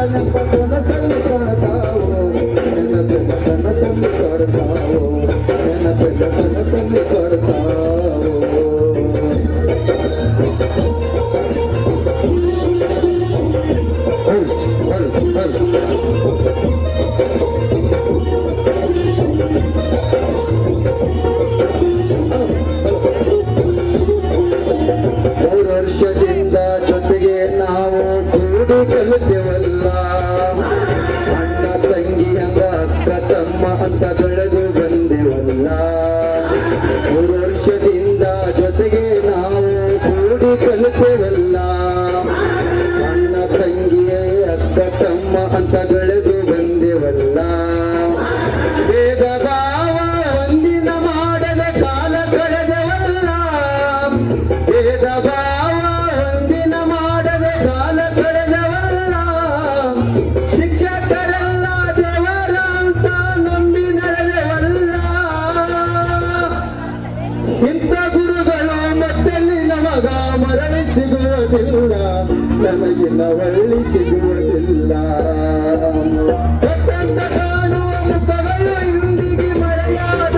ನೆನಪ ಕನಸಲ್ಲಿ ಕಾಡ್ತಾವೋ ನೆನಪೆಲ್ಲ ಕನಸಲ್ಲಿ ಕಾಡ್ತಾವೋ ನೆನಪೆಲ್ಲ ಕನಸಲ್ಲಿ ಕಾಡ್ತಾವೋ ವರ್ಷದಿಂದ ಜೊತೆಗೆ ನಾವು ಕೂಡಿ ಕಲಿತೇವಲ್ಲ ಅಣ್ಣ ತಂಗಿ ಹಂಗ ಅಕ್ಕ ತಮ್ಮ ಅಂತ ಬೆಳೆದು ಬಂದೆವಲ್ಲ 3 ವರ್ಷದಿಂದ ಜೊತೆಗೆ ನಾವು ಕೂಡಿ ಕಲಿತೇವಲ್ಲ ಅಣ್ಣ ತಂಗಿ ಅಕ್ಕ ತಮ್ಮ ಅಂತ ಬೆಳೆದು ಬಂದೆವಲ್ಲ ಭೇದ ಭಾವ ಒಂದಿನ ಮಾಡದ ಕಾಲ ಕಳೆದವಲ್ಲ ಭೇದ ಭಾವ ಒಂದಿನ ಮಾಡದ ಕಾಲ ಕಳೆದವಲ್ಲ ಶಿಕ್ಷಕರೆಲ್ಲ ದೇವರ ಅಂತ ನಂಬಿ ನಡೆದವಲ್ಲ ಇಂಥ ಗುರುಗಳು ಮತ್ತಲ್ಲಿ ನಮಗ ಮರಳಿ ಸಿಗುವುದಿಲ್ಲ ನಮಗಿನ್ನ ಒಳ್ಳಿ ಸಿಗುವುದಿಲ್ಲ ಕಾಣುವ ಮುಖಗಳು ಇಂದಿಗೆ ಮರೆಯಾದ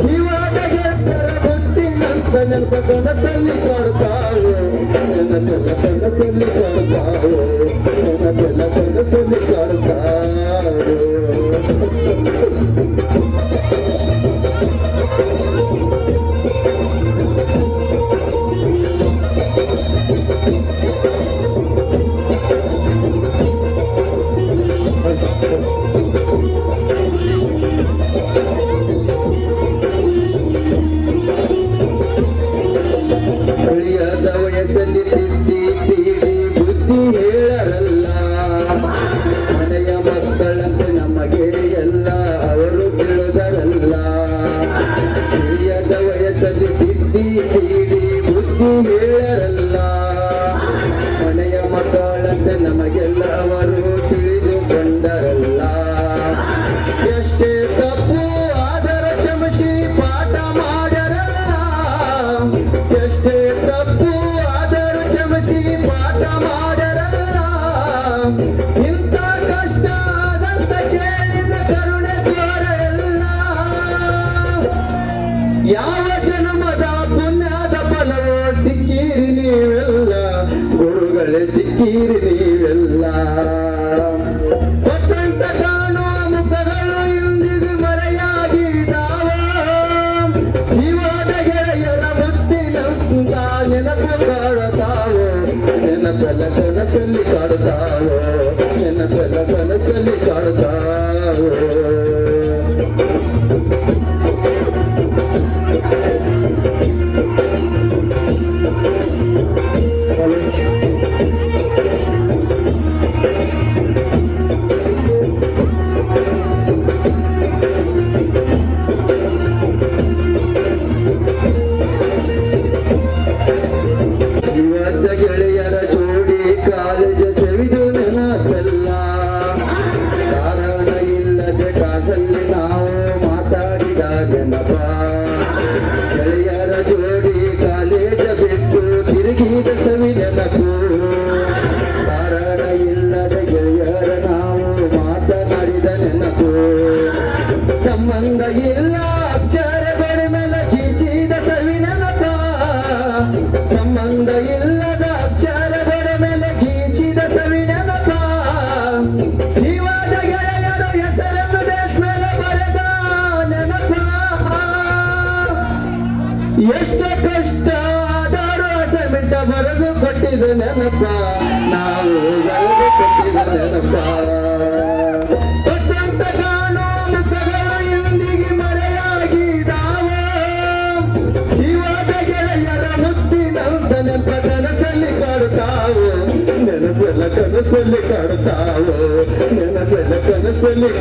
ಜೀವನಗೆ ಬುದ್ಧಿನಂತ ನೆನಪ ಕನಸಲ್ಲಿ ಕಾಡ್ತಾವೋ ನೆನಪೆಲ್ಲ ಕನಸಲ್ಲಿ ಕಾಡ್ತಾವೋ ನೆನಪೆಲ್ಲ ಕನಸಲ್ಲಿ ಕಾಡ್ತಾವೋ ತಿಳಿಯದ ವಯಸ್ಸಲ್ಲಿ ತಿದ್ದಿ ತೀಡಿ ಬುದ್ಧಿ ಹೇಳರಲ್ಲ ಮನೆಯ ಮಕ್ಕಳಂತೆ ನಮಗೆ ಎಲ್ಲ ಅವರು ತಿಳಿದರಲ್ಲ ತಿಳಿಯದ ವಯಸ್ಸಲ್ಲಿ ತಿದ್ದಿ ತೀಡಿ ಬುದ್ಧಿ ಹೇಳರಲ್ಲ ಮನೆಯ ಮಕ್ಕಳಂತೆ ನಮಗೆಲ್ಲ ಅವರು ತಿಳಿದುಕೊಂಡರಲ್ಲ ಎಷ್ಟೇ ತಪ್ಪು ಆದರ ಕ್ಷಮಿಸಿ ಪಾಠ ಮಾಡರಲ್ಲ ಎಷ್ಟೇ ತಪ್ಪು ಆದರೂ ಕ್ಷಮಿಸಿ ಪಾಠ ಮಾಡರಲ್ಲ ಇಂಥ ಕಷ್ಟ ಆದಂತ ಕೇಳಿದ ಕರುಣೆ ತೋರಲ್ಲ ಯಾವ ಜನ್ಮದ ಪುಣ್ಯದ ಫಲವೋ ಸಿಕ್ಕಿರಿ ನೀವೆಲ್ಲ ಗುರುಗಳೇ ಸಿಕ್ಕಿರಿ ನೀವೆಲ್ಲ ಕೊಟ್ಟಂತ ಕಾಣುವ ಮುಖಗಳು ಇಂದಿಗೂ ಮರೆಯಾಗಿದ್ದಾವ ಜೀವದ ಗೆಳೆಯರ ಮುತ್ತಿನಂತ ನೆನಪು ಕಾಡುತ್ತಾವೋ ನೆನಪೆಲ್ಲ ಕನಸಲ್ಲಿ ಕಾಡುತ್ತಾವೋ ನೆನಪೆಲ್ಲ ಕನಸಲ್ಲಿ ಕಾಡುತ್ತಾವೋ ಜೀವದ ಗೆಳೆಯರ ಜೋಡಿ ಕಾಲೇಜ ಸವಿದು ನೆನಪೆಲ್ಲ ಕಾರಣ ಇಲ್ಲದೆ ಕಾಸಲ್ಲಿ ನಾವು ಮಾತಾಡಿದ ನೆನಪ ಗೆಳೆಯರ ಜೋಡಿ ಕಾಲೇಜ ಬಿಟ್ಟು ತಿರುಗಿದ ಸವಿ ನೆನಪು ಕಾರಣ ಇಲ್ಲದೆ ಗೆಳೆಯರ ನಾವು ಮಾತನಾಡಿದ ನೆನಪು ಸಂಬಂಧ ಇಲ್ಲ ಅಕ್ಷರಗಳ ಮೇಲೆ ಗೀಚಿದ ಸವಿ ನೆನಪ ಸಂಬಂಧ ಇಲ್ಲದ ಅಕ್ಷರಗಳ ಮೇಲೆ ಗೀಚಿದ ಸವಿ ನೆನಪ ಜೀವದ ಗೆಳೆಯರ ಹೆಸರನ್ನು ದೇಶ ಮೇಲೆ ಬರೆದ ನೆನಪ ಎಷ್ಟು ಕಷ್ಟ ಆದರೂ ಅಸಮಿಟ್ಟ ಬರೆದು ಕೊಟ್ಟಿದ ನೆನಪ ನಾವು ಬರೆದು ಕೊಟ್ಟಿದ ನೆನಪ ಕೊಟ್ಟಂತ ಕಾಣುವ ಮುಖಗಳು ಇಂದಿಗೆ ಮರೆಯಾಗಿದ್ದಾವ ಜೀವದ ಗೆಳೆಯರ ಮುತ್ತಿನಂತ ನೆನಪ ಕನಸಲ್ಲಿ ಕಾಡುತ್ತಾವೋ ನೆನಪೆಲ್ಲ ಕನಸಲ್ಲಿ ಕಾಡುತ್ತಾವೋ ನೆನಪೆಲ್ಲ ಕನಸಲ್ಲಿ